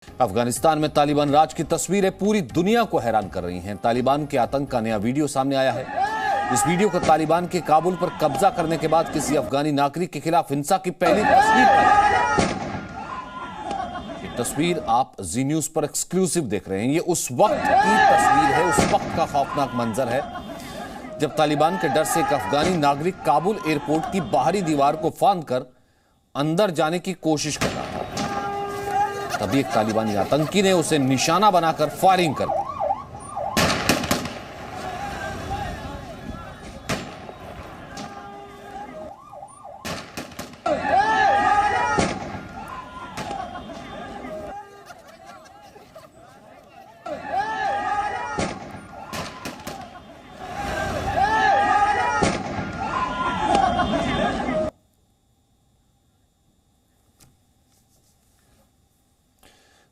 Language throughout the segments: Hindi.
अफगानिस्तान में तालिबान राज की तस्वीरें पूरी दुनिया को हैरान कर रही हैं। तालिबान के आतंक का नया वीडियो सामने आया है। इस वीडियो को तालिबान के काबुल पर कब्जा करने के बाद किसी अफगानी नागरिक के खिलाफ हिंसा की पहली तस्वीर है। ये तस्वीर आप जी न्यूज पर एक्सक्लूसिव देख रहे हैं। ये उस वक्त की तस्वीर है, उस वक्त का खौफनाक मंजर है जब तालिबान के डर से एक अफगानी नागरिक काबुल एयरपोर्ट की बाहरी दीवार को फांदकर अंदर जाने की कोशिश कर रहा था। तभी एक तालिबानी आतंकी ने उसे निशाना बनाकर फायरिंग कर दी।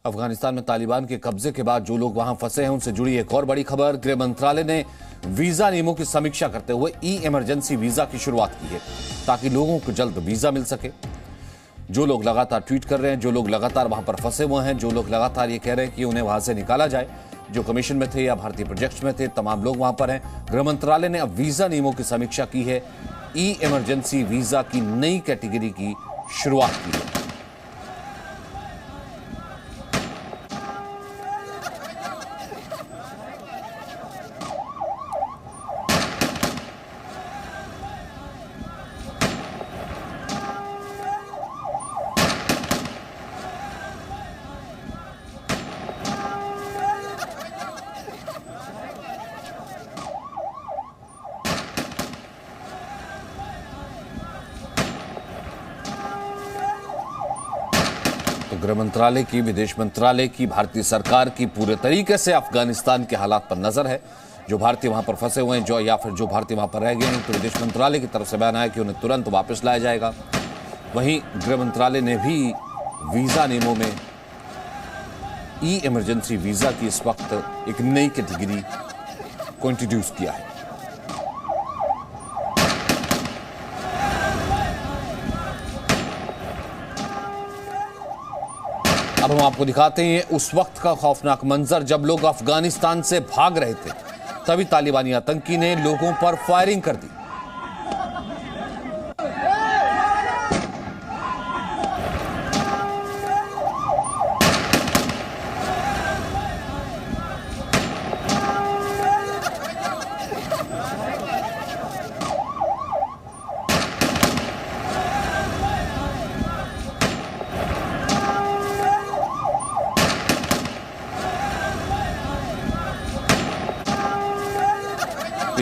अफगानिस्तान में तालिबान के कब्जे के बाद जो लोग वहां फंसे हैं उनसे जुड़ी एक और बड़ी खबर। गृह मंत्रालय ने वीजा नियमों की समीक्षा करते हुए ई इमरजेंसी वीजा की शुरुआत की है ताकि लोगों को जल्द वीजा मिल सके। जो लोग लगातार ट्वीट कर रहे हैं, जो लोग लगातार वहां पर फंसे हुए हैं, जो लोग लगातार ये कह रहे हैं कि उन्हें वहां से निकाला जाए, जो कमीशन में थे या भारतीय प्रोजेक्ट्स में थे, तमाम लोग वहां पर हैं। गृह मंत्रालय ने अब वीजा नियमों की समीक्षा की है। ई इमरजेंसी वीजा की नई कैटेगरी की शुरुआत की है। तो गृह मंत्रालय की, विदेश मंत्रालय की, भारतीय सरकार की पूरे तरीके से अफगानिस्तान के हालात पर नजर है। जो भारतीय वहां पर फंसे हुए हैं, जो या फिर जो भारतीय वहां पर रह गए हैं, तो विदेश मंत्रालय की तरफ से बयान आया कि उन्हें तुरंत वापस लाया जाएगा। वहीं गृह मंत्रालय ने भी वीजा नियमों में ई इमरजेंसी वीजा की इस वक्त एक नई कैटेगरी को इंट्रोड्यूस किया है। अब हम आपको दिखाते हैं उस वक्त का खौफनाक मंजर जब लोग अफगानिस्तान से भाग रहे थे। तभी तालिबानी आतंकी ने लोगों पर फायरिंग कर दी।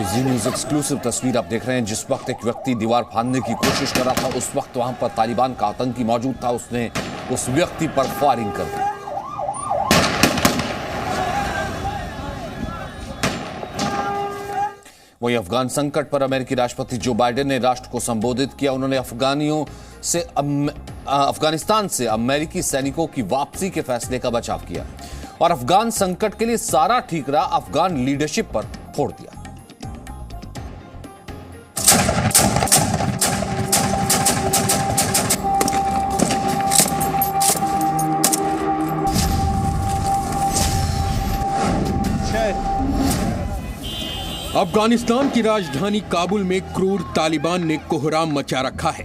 जी न्यूज एक्सक्लूसिव तस्वीर आप देख रहे हैं। जिस वक्त एक व्यक्ति दीवार फांदने की कोशिश कर रहा था, उस वक्त वहां पर तालिबान का आतंकी मौजूद था। उसने उस व्यक्ति पर फायरिंग कर दी। वही अफगान संकट पर अमेरिकी राष्ट्रपति जो बाइडेन ने राष्ट्र को संबोधित किया। उन्होंने अफगानिस्तान से अमेरिकी सैनिकों की वापसी के फैसले का बचाव किया और अफगान संकट के लिए सारा ठीकरा अफगान लीडरशिप पर फोड़ दिया। अफगानिस्तान की राजधानी काबुल में क्रूर तालिबान ने कोहराम मचा रखा है।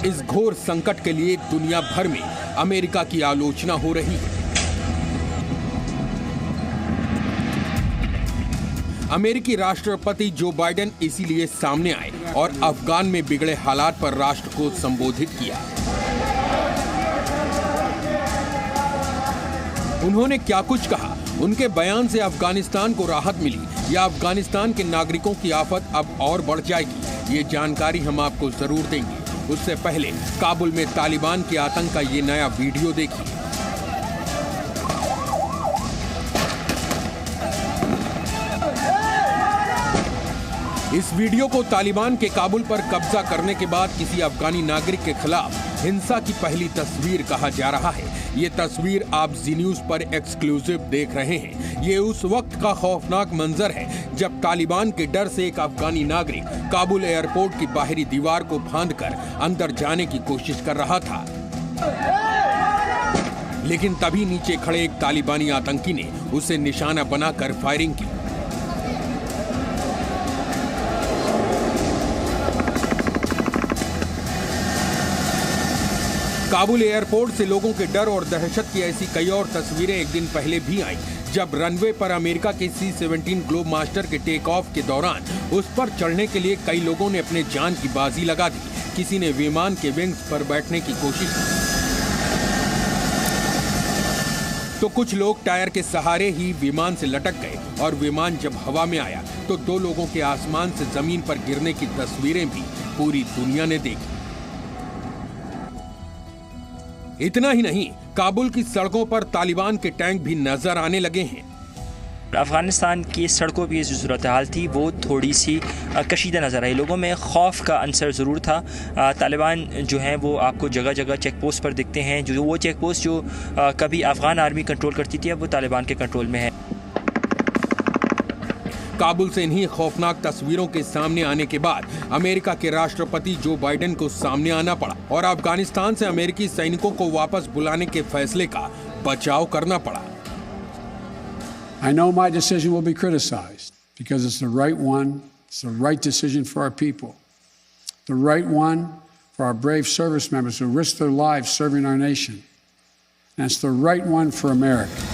इस घोर संकट के लिए दुनिया भर में अमेरिका की आलोचना हो रही है। अमेरिकी राष्ट्रपति जो बाइडेन इसीलिए सामने आए और अफगान में बिगड़े हालात पर राष्ट्र को संबोधित किया। उन्होंने क्या कुछ कहा, उनके बयान से अफगानिस्तान को राहत मिली या अफगानिस्तान के नागरिकों की आफत अब और बढ़ जाएगी, ये जानकारी हम आपको जरूर देंगे। उससे पहले काबुल में तालिबान के आतंक का ये नया वीडियो देखिए। इस वीडियो को तालिबान के काबुल पर कब्जा करने के बाद किसी अफगानी नागरिक के खिलाफ हिंसा की पहली तस्वीर कहा जा रहा है। ये तस्वीर आप जी न्यूज पर एक्सक्लूसिव देख रहे हैं। ये उस वक्त का खौफनाक मंजर है जब तालिबान के डर से एक अफगानी नागरिक काबुल एयरपोर्ट की बाहरी दीवार को फांदकर अंदर जाने की कोशिश कर रहा था, लेकिन तभी नीचे खड़े एक तालिबानी आतंकी ने उसे निशाना बनाकर फायरिंग की। काबुल एयरपोर्ट से लोगों के डर और दहशत की ऐसी कई और तस्वीरें एक दिन पहले भी आईं, जब रनवे पर अमेरिका के C-17 ग्लोब मास्टर के टेक ऑफ के दौरान उस पर चढ़ने के लिए कई लोगों ने अपने जान की बाजी लगा दी। किसी ने विमान के विंग्स पर बैठने की कोशिश की, तो कुछ लोग टायर के सहारे ही विमान से लटक गए और विमान जब हवा में आया तो 2 लोगों के आसमान से जमीन पर गिरने की तस्वीरें भी पूरी दुनिया ने देखी। इतना ही नहीं, काबुल की सड़कों पर तालिबान के टैंक भी नजर आने लगे हैं। अफगानिस्तान की सड़कों की जो सूरत हाल थी वो थोड़ी सी कशीदा नज़र आई। लोगों में खौफ का अंसर ज़रूर था। तालिबान जो हैं वो आपको जगह जगह चेक पोस्ट पर दिखते हैं। जो वो चेक पोस्ट जो कभी अफगान आर्मी कंट्रोल करती थी, अब वो तालिबान के कंट्रोल में है। काबुल से इन्हीं खौफनाक तस्वीरों के सामने आने के बाद अमेरिका के राष्ट्रपति जो बाइडेन को सामने आना पड़ा और अफगानिस्तान से अमेरिकी सैनिकों को वापस बुलाने के फैसले का बचाव करना पड़ा। I know my decision will be criticized because it's the right one. It's the right decision for our people. The right one for our brave service members who risk their lives serving our nation. And it's the right one for America.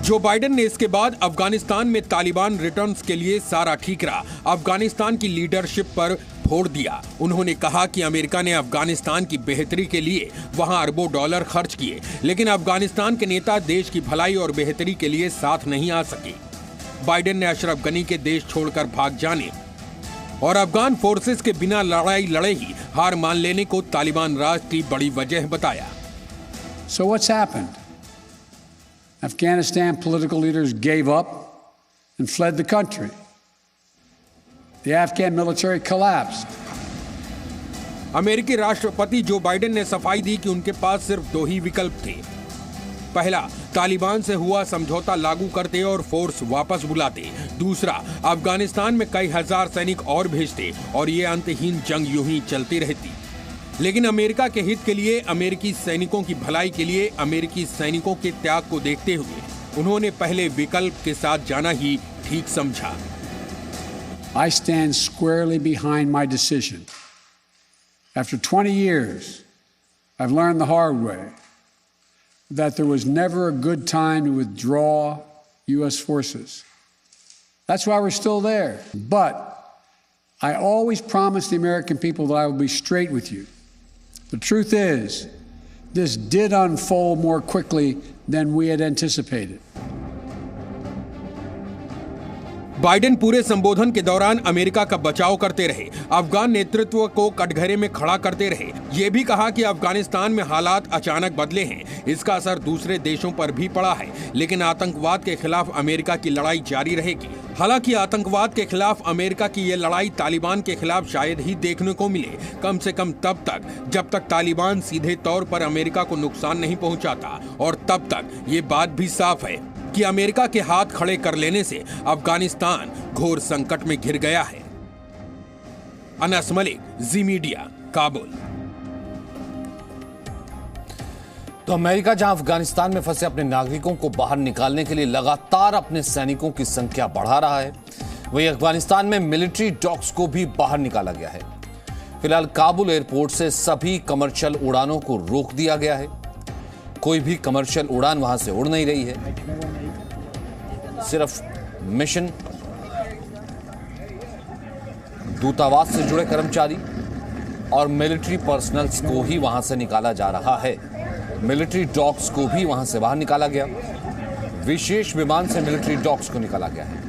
Joe Biden ने इसके बाद अफगानिस्तान में तालिबान रिटर्न्स के लिए सारा ठीकरा अफगानिस्तान की लीडरशिप पर फोड़ दिया। उन्होंने कहा कि अमेरिका ने अफगानिस्तान की बेहतरी के लिए वहां अरबों डॉलर खर्च किए, लेकिन अफगानिस्तान के नेता देश की भलाई और बेहतरी के लिए साथ नहीं आ सके। बाइडेन ने अशरफ गनी के देश छोड़कर भाग जाने और अफगान फोर्सेस के बिना लड़ाई लड़े ही हार मान लेने को तालिबान राज की बड़ी वजह बताया। So what's happened? Afghanistan political leaders gave up and fled the country. The Afghan military collapsed. अमेरिकी राष्ट्रपति जो बाइडेन ने सफाई दी कि उनके पास सिर्फ 2 ही विकल्प थे। पहला, तालिबान से हुआ समझौता लागू करते और फोर्स वापस बुलाते। दूसरा, अफगानिस्तान में कई हजार सैनिक और भेजते और ये अंतहीन जंग यूं ही चलती रहती। लेकिन अमेरिका के हित के लिए, अमेरिकी सैनिकों की भलाई के लिए, अमेरिकी सैनिकों के त्याग को देखते हुए उन्होंने पहले विकल्प के साथ जाना ही ठीक समझा। I stand squarely behind my decision. After 20 years, I've learned the hard way that there was never a good time to withdraw U.S. forces. That's why we're still there. But I always promised the American people that I would be straight with you. The truth is, this did unfold more quickly than we had anticipated. Biden पूरे संबोधन के दौरान अमेरिका का बचाव करते रहे, अफगान नेतृत्व को कटघरे में खड़ा करते रहे। ये भी कहा कि अफगानिस्तान में हालात अचानक बदले हैं, इसका असर दूसरे देशों पर भी पड़ा है, लेकिन आतंकवाद के खिलाफ अमेरिका की लड़ाई जारी रहेगी। हालांकि आतंकवाद के खिलाफ अमेरिका की ये लड़ाई तालिबान के खिलाफ शायद ही देखने को मिले, कम से कम तब तक जब तक तालिबान सीधे तौर पर अमेरिका को नुकसान नहीं पहुंचाता, और तब तक ये बात भी साफ है कि अमेरिका के हाथ खड़े कर लेने से अफगानिस्तान घोर संकट में घिर गया है। अनस मलिक, जी मीडिया, काबुल। तो अमेरिका जहां अफगानिस्तान में फंसे अपने नागरिकों को बाहर निकालने के लिए लगातार अपने सैनिकों की संख्या बढ़ा रहा है, वहीं अफगानिस्तान में मिलिट्री डॉग्स को भी बाहर निकाला गया है। फिलहाल काबुल एयरपोर्ट से सभी कमर्शियल उड़ानों को रोक दिया गया है। कोई भी कमर्शियल उड़ान वहां से उड़ नहीं रही है। सिर्फ मिशन, दूतावास से जुड़े कर्मचारी और मिलिट्री पर्सनल्स को ही वहां से निकाला जा रहा है। मिलिट्री डॉग्स को भी वहां से बाहर निकाला गया। विशेष विमान से मिलिट्री डॉग्स को निकाला गया है।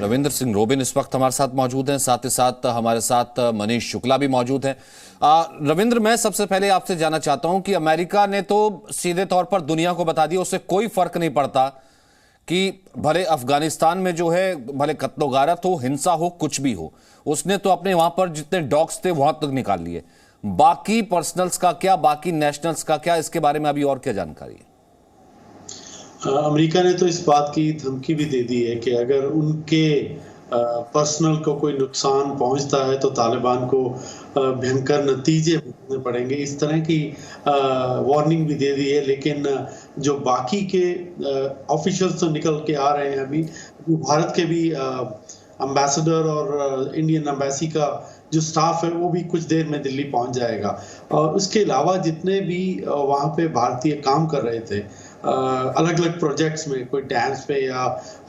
रविंद्र सिंह रोबिन इस वक्त हमारे साथ मौजूद हैं, साथ ही साथ हमारे साथ मनीष शुक्ला भी मौजूद हैं। रविंद्र, मैं सबसे पहले आपसे जानना चाहता हूं कि अमेरिका ने तो सीधे तौर पर दुनिया को बता दिया, उससे कोई फर्क नहीं पड़ता कि भले अफगानिस्तान में जो है भले कत्लो-गारत हो, हिंसा हो, कुछ भी हो, उसने तो अपने वहां पर जितने डॉग्स थे वहां तक निकाल लिए। बाकी पर्सनल्स का क्या, बाकी नेशनल्स का क्या, इसके बारे में अभी और क्या जानकारी है? अमेरिका ने तो इस बात की धमकी भी दे दी है कि अगर उनके पर्सनल को कोई नुकसान पहुंचता है तो तालिबान को भयंकर नतीजे भुगतने पड़ेंगे। इस तरह की वार्निंग भी दे दी है। लेकिन जो बाकी के ऑफिशियल्स तो निकल के आ रहे हैं अभी भारत के भी एम्बेसडर और इंडियन एम्बेसी का जो स्टाफ है वो भी कुछ देर में दिल्ली पहुंच जाएगा। और उसके अलावा जितने भी वहाँ पे भारतीय काम कर रहे थे अलग अलग प्रोजेक्ट्स में, कोई डैम्स पे या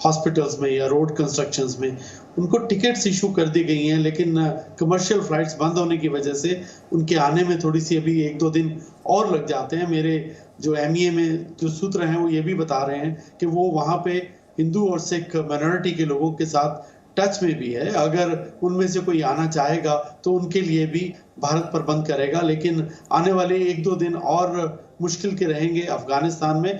हॉस्पिटल्स में या रोड कंस्ट्रक्शंस में, उनको टिकट्स इशू कर दी गई हैं। लेकिन कमर्शियल फ्लाइट्स बंद होने की वजह से उनके आने में थोड़ी सी अभी 1-2 दिन और लग जाते हैं। मेरे जो MEA में जो सूत्र हैं वो ये भी बता रहे हैं कि वो वहाँ पे हिंदू और सिख माइनॉरिटी के लोगों के साथ टच में भी है। अगर उनमें से कोई आना चाहेगा तो उनके लिए भी भारत पर बंद करेगा। लेकिन आने वाले 1-2 दिन और मुश्किल के रहेंगे अफगानिस्तान में।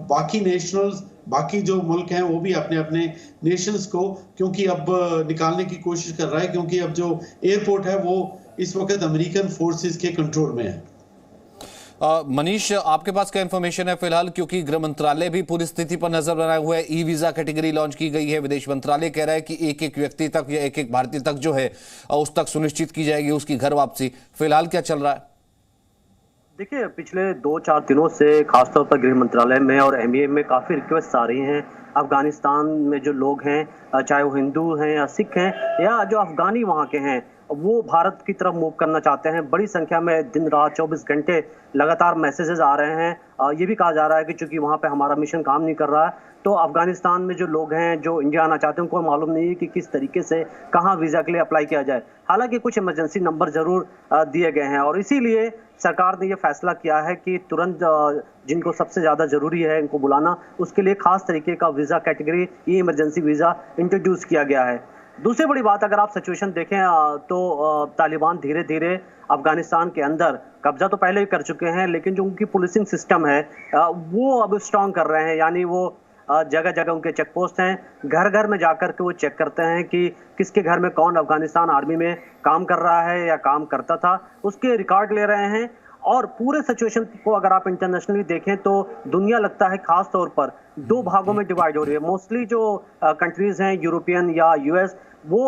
बाकी नेशनल्स, बाकी जो मुल्क हैं वो भी अपने अपने नेशंस को क्योंकि अब निकालने की कोशिश कर रहा है, क्योंकि अब जो एयरपोर्ट है वो इस वक्त अमेरिकन फोर्सेस के कंट्रोल में है। मनीष, आपके पास क्या इंफॉर्मेशन है फिलहाल, क्योंकि गृह मंत्रालय भी पूरी स्थिति पर नजर बनाए हुआ है। ई वीजा कैटेगरी लॉन्च की गई है। विदेश मंत्रालय कह रहा है कि एक एक व्यक्ति तक या एक एक भारतीय तक जो है उस तक सुनिश्चित की जाएगी उसकी घर वापसी। फिलहाल क्या चल रहा है? देखिए, पिछले 2-4 दिनों से खासतौर पर गृह मंत्रालय में और MEA में काफ़ी रिक्वेस्ट आ रही हैं। अफगानिस्तान में जो लोग हैं, चाहे वो हिंदू हैं या सिख हैं या जो अफगानी वहाँ के हैं, वो भारत की तरफ मूव करना चाहते हैं। बड़ी संख्या में दिन रात 24 घंटे लगातार मैसेजेस आ रहे हैं। ये भी कहा जा रहा है कि चूंकि वहाँ पे हमारा मिशन काम नहीं कर रहा है, तो अफगानिस्तान में जो लोग हैं जो इंडिया आना चाहते हैं उनको मालूम नहीं है कि किस तरीके से कहाँ वीज़ा के लिए अप्लाई किया जाए। हालांकि कुछ इमरजेंसी नंबर जरूर दिए गए हैं और इसीलिए सरकार ने यह फैसला किया है कि तुरंत जिनको सबसे ज़्यादा ज़रूरी है इनको बुलाना, उसके लिए खास तरीके का वीज़ा कैटेगरी, ये इमरजेंसी वीज़ा इंट्रोड्यूस किया गया है। दूसरी बड़ी बात, अगर आप सिचुएशन देखें तो तालिबान धीरे धीरे अफगानिस्तान के अंदर कब्जा तो पहले ही कर चुके हैं, लेकिन जो उनकी पुलिसिंग सिस्टम है वो अब स्ट्रॉन्ग कर रहे हैं। यानी वो जगह जगह उनके चेक पोस्ट हैं, घर घर में जाकर के वो चेक करते हैं कि किसके घर में कौन अफगानिस्तान आर्मी में काम कर रहा है या काम करता था, उसके रिकॉर्ड ले रहे हैं। और पूरे सिचुएशन को अगर आप इंटरनेशनली देखें तो दुनिया लगता है खास तौर पर 2 भागों में डिवाइड हो रही है। मोस्टली जो कंट्रीज हैं यूरोपियन या US, वो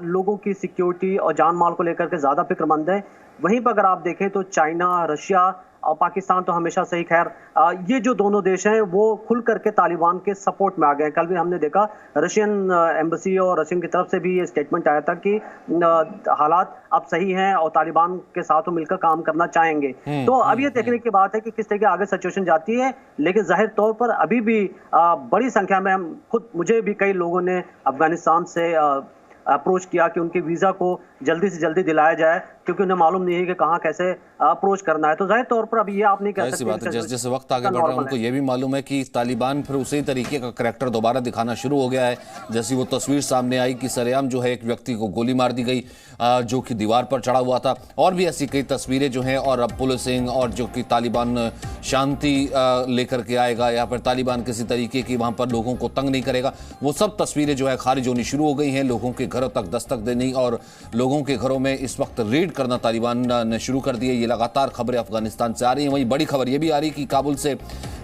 लोगों की सिक्योरिटी और जान माल को लेकर के ज़्यादा फिक्रमंद है। वहीं पर अगर आप देखें तो चाइना, रशिया और पाकिस्तान तो हमेशा से ही खैर ये जो दोनों देश हैं वो खुल करके तालिबान के सपोर्ट में आ गए। कल भी हमने देखा रशियन एम्बेसी और रशियन की तरफ से भी ये स्टेटमेंट आया था कि हालात अब सही हैं और तालिबान के साथ वो मिलकर काम करना चाहेंगे। तो अब ये देखने की बात है कि किस तरह के आगे सिचुएशन जाती है। लेकिन जाहिर तौर पर अभी भी बड़ी संख्या में मुझे भी कई लोगों ने अफगानिस्तान से अप्रोच किया कि उनके वीज़ा को जल्दी से जल्दी दिलाया जाए, क्योंकि उन्हें मालूम नहीं है कि कहाँ कैसे अप्रोच करना है। तो जाहिर तौर पर अभी ये आप नहीं कह सकते। जैसे जैसे वक्त आगे बढ़ रहा है उनको ये भी मालूम है कि तालिबान फिर उसी तरीके का करैक्टर दोबारा दिखाना शुरू हो गया है। जैसी वो तस्वीर सामने आई कि सरेआम जो है एक व्यक्ति को गोली मार दी गई जो कि दीवार पर चढ़ा हुआ था, और भी ऐसी कई तस्वीरें जो हैं। और अब पुलिसिंग और जो कि तालिबान शांति लेकर के आएगा या फिर तालिबान किसी तरीके की वहाँ पर लोगों को तंग नहीं करेगा, वो सब तस्वीरें जो है खारिज होनी शुरू हो गई हैं। लोगों के घरों तक दस्तक देनी और लोगों के घरों में इस वक्त रेड करना तालिबान ने शुरू कर दिए। ये लगातार खबरें अफगानिस्तान से आ रही हैं। वहीं बड़ी खबर यह भी आ रही कि काबुल से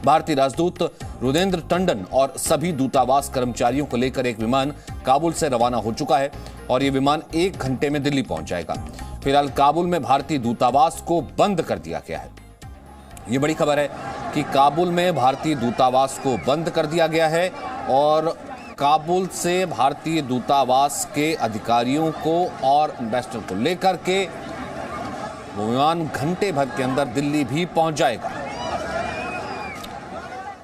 भारतीय राजदूत रुदेंद्र टंडन और सभी दूतावास कर्मचारियों को लेकर एक विमान काबुल से रवाना हो चुका है और यह विमान 1 घंटे में दिल्ली पहुंच जाएगा। फिलहाल काबुल में भारतीय दूतावास को बंद कर दिया गया है। ये बड़ी खबर है कि काबुल में भारतीय दूतावास को बंद कर दिया गया है और काबुल से भारतीय दूतावास के अधिकारियों को और एम्बेसडर को लेकर के वो विमान घंटे भर के अंदर दिल्ली भी पहुंच जाएगा।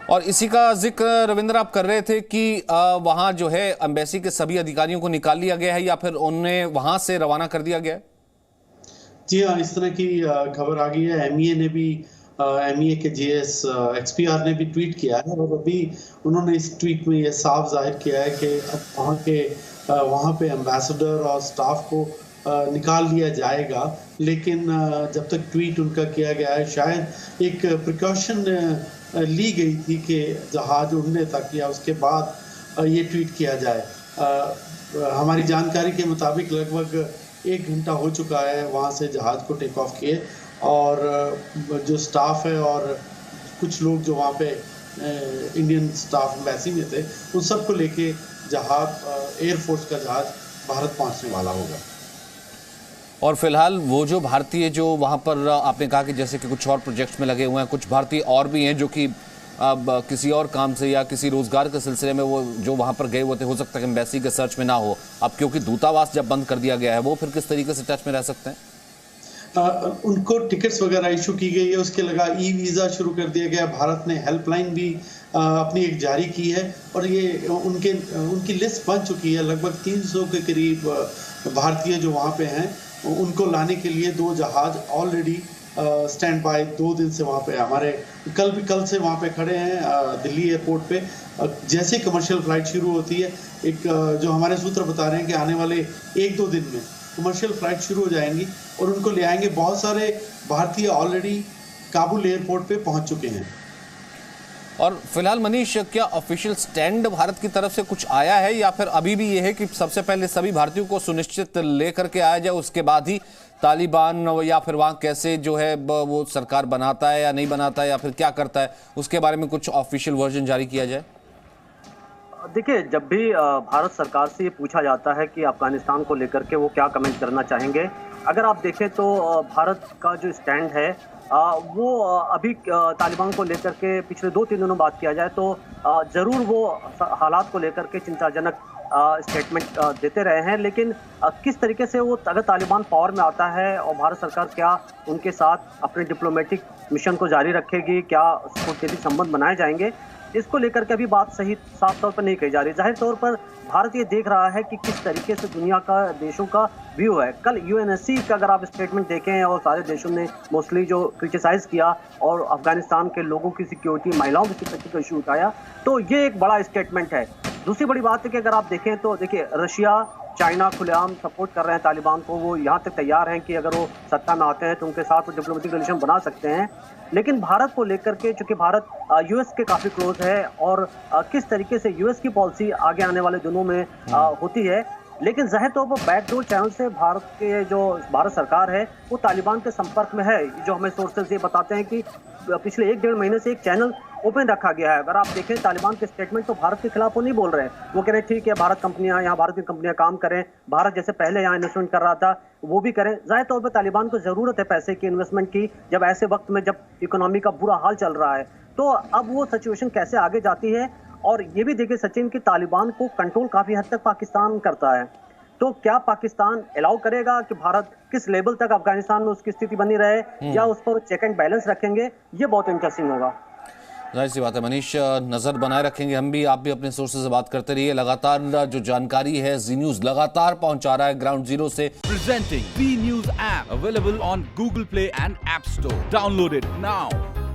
और इसी का जिक्र रविंद्र आप कर रहे थे कि वहां जो है एम्बेसी के सभी अधिकारियों को निकाल लिया गया है या फिर उन्हें वहां से रवाना कर दिया गया है? जी हाँ, इस तरह की खबर आ गई है। MEA के GS XPR ने भी ट्वीट किया है और अभी उन्होंने इस ट्वीट में ये साफ जाहिर किया है कि अब वहाँ पे एम्बेसडर और स्टाफ को निकाल लिया जाएगा, लेकिन जब तक ट्वीट उनका किया गया है, शायद एक प्रिकॉशन ली गई थी कि जहाज उड़ने तक या उसके बाद ये ट्वीट किया जाए। हमारी जानकारी के मुताबिक लगभग 1 घंटा हो चुका है वहाँ से जहाज़ को टेक ऑफ किए, और जो स्टाफ है और कुछ लोग जो वहाँ पे इंडियन स्टाफ एम्बेसी में थे, उन सबको लेके जहाज एयरफोर्स का जहाज भारत पहुँचने वाला होगा। और फिलहाल वो जो भारतीय जो वहाँ पर आपने कहा कि जैसे कि कुछ और प्रोजेक्ट्स में लगे हुए हैं, कुछ भारतीय और भी हैं जो कि अब किसी और काम से या किसी रोजगार के सिलसिले में वो जो वहाँ पर गए हुए थे, हो सकता है कि एम्बेसी के सर्च में ना हो। अब क्योंकि दूतावास जब बंद कर दिया गया है, वो फिर किस तरीके से टच में रह सकते हैं? उनको टिकट्स वगैरह इशू की गई है, उसके लगा ई वीज़ा शुरू कर दिया गया। भारत ने हेल्पलाइन भी अपनी एक जारी की है, और ये उनकी लिस्ट बन चुकी है। लगभग 300 के करीब भारतीय जो वहाँ पे हैं, उनको लाने के लिए 2 जहाज ऑलरेडी स्टैंड बाय 2 दिन से वहाँ पे हमारे कल से वहाँ पे खड़े हैं दिल्ली एयरपोर्ट पे। जैसे कमर्शियल फ्लाइट शुरू होती है, एक जो हमारे सूत्र बता रहे हैं कि आने वाले 1-2 दिन में कमर्शियल फ्लाइट शुरू हो जाएंगी और उनको ले आएंगे। बहुत सारे भारतीय ऑलरेडी काबुल एयरपोर्ट पे पहुँच चुके हैं। और फिलहाल मनीष, क्या ऑफिशियल स्टैंड भारत की तरफ से कुछ आया है, या फिर अभी भी ये है कि सबसे पहले सभी भारतीयों को सुनिश्चित लेकर के आया जाए, उसके बाद ही तालिबान या फिर वहाँ कैसे जो है वो सरकार बनाता है या नहीं बनाता है या फिर क्या करता है, उसके बारे में कुछ ऑफिशियल वर्जन जारी किया जाए? देखिए, जब भी भारत सरकार से ये पूछा जाता है कि अफगानिस्तान को लेकर के वो क्या कमेंट करना चाहेंगे, अगर आप देखें तो भारत का जो स्टैंड है वो अभी तालिबान को लेकर के पिछले 2-3 दिनों बात किया जाए तो ज़रूर वो हालात को लेकर के चिंताजनक स्टेटमेंट देते रहे हैं। लेकिन किस तरीके से वो अगर तालिबान पावर में आता है और भारत सरकार क्या उनके साथ अपने डिप्लोमेटिक मिशन को जारी रखेगी, क्या उसको तेजी संबंध बनाए जाएंगे, इसको लेकर के अभी बात सही साफ तौर पर नहीं कही जा रही। जाहिर तौर पर भारत ये देख रहा है कि किस तरीके से दुनिया का देशों का व्यू है। कल यूएनएससी का अगर आप स्टेटमेंट देखें और सारे देशों ने मोस्टली जो क्रिटिसाइज किया और अफगानिस्तान के लोगों की सिक्योरिटी, महिलाओं की सिक्योरिटी का इशू उठाया, तो ये एक बड़ा स्टेटमेंट है। दूसरी बड़ी बात है कि अगर आप देखें तो देखिए, रशिया चाइना खुलेआम सपोर्ट कर रहे हैं तालिबान को। वो यहाँ तक तैयार हैं कि अगर वो सत्ता में आते हैं तो उनके साथ वो डिप्लोमेटिक रिलेशन बना सकते हैं। लेकिन भारत को लेकर के, चूंकि भारत यूएस के काफ़ी क्लोज है और किस तरीके से यूएस की पॉलिसी आगे आने वाले दिनों में होती है, लेकिन जाहिर तौर पर बैकडोर चैनल से भारत सरकार है वो तालिबान के संपर्क में है। जो हमें सोर्सेज ये बताते हैं कि पिछले 1-1.5 महीने से एक चैनल ओपन रखा गया है। अगर आप देखें तालिबान के स्टेटमेंट तो भारत के खिलाफ वो नहीं बोल रहे हैं। वो कह रहे हैं ठीक है, भारत कंपनियां यहाँ, भारत की कंपनियां काम करें, भारत जैसे पहले यहाँ इन्वेस्टमेंट कर रहा था वो भी करें। जाहिर तौर पर तालिबान को जरूरत है पैसे की, इन्वेस्टमेंट की, जब ऐसे वक्त में जब इकोनॉमी का बुरा हाल चल रहा है। तो अब वो सिचुएशन कैसे आगे जाती है, और ये भी देखिए सचिन की तालिबान को कंट्रोल काफी हद तक पाकिस्तान करता है। तो क्या पाकिस्तान अलाउ करेगा कि भारत किस लेवल तक अफगानिस्तान में उसकी स्थिति बनी रहे, या उस पर चेक एंड बैलेंस रखेंगे, ये बहुत इंटरेस्टिंग होगा। जाहिर सी बात है मनीष, नजर बनाए रखेंगे हम भी, आप भी अपने सोर्सेज से बात करते रहिए। लगातार जो जानकारी है जी न्यूज लगातार पहुंचा रहा है ग्राउंड जीरो से। Presenting Zee news app available on Google Play and App Store. Download it now.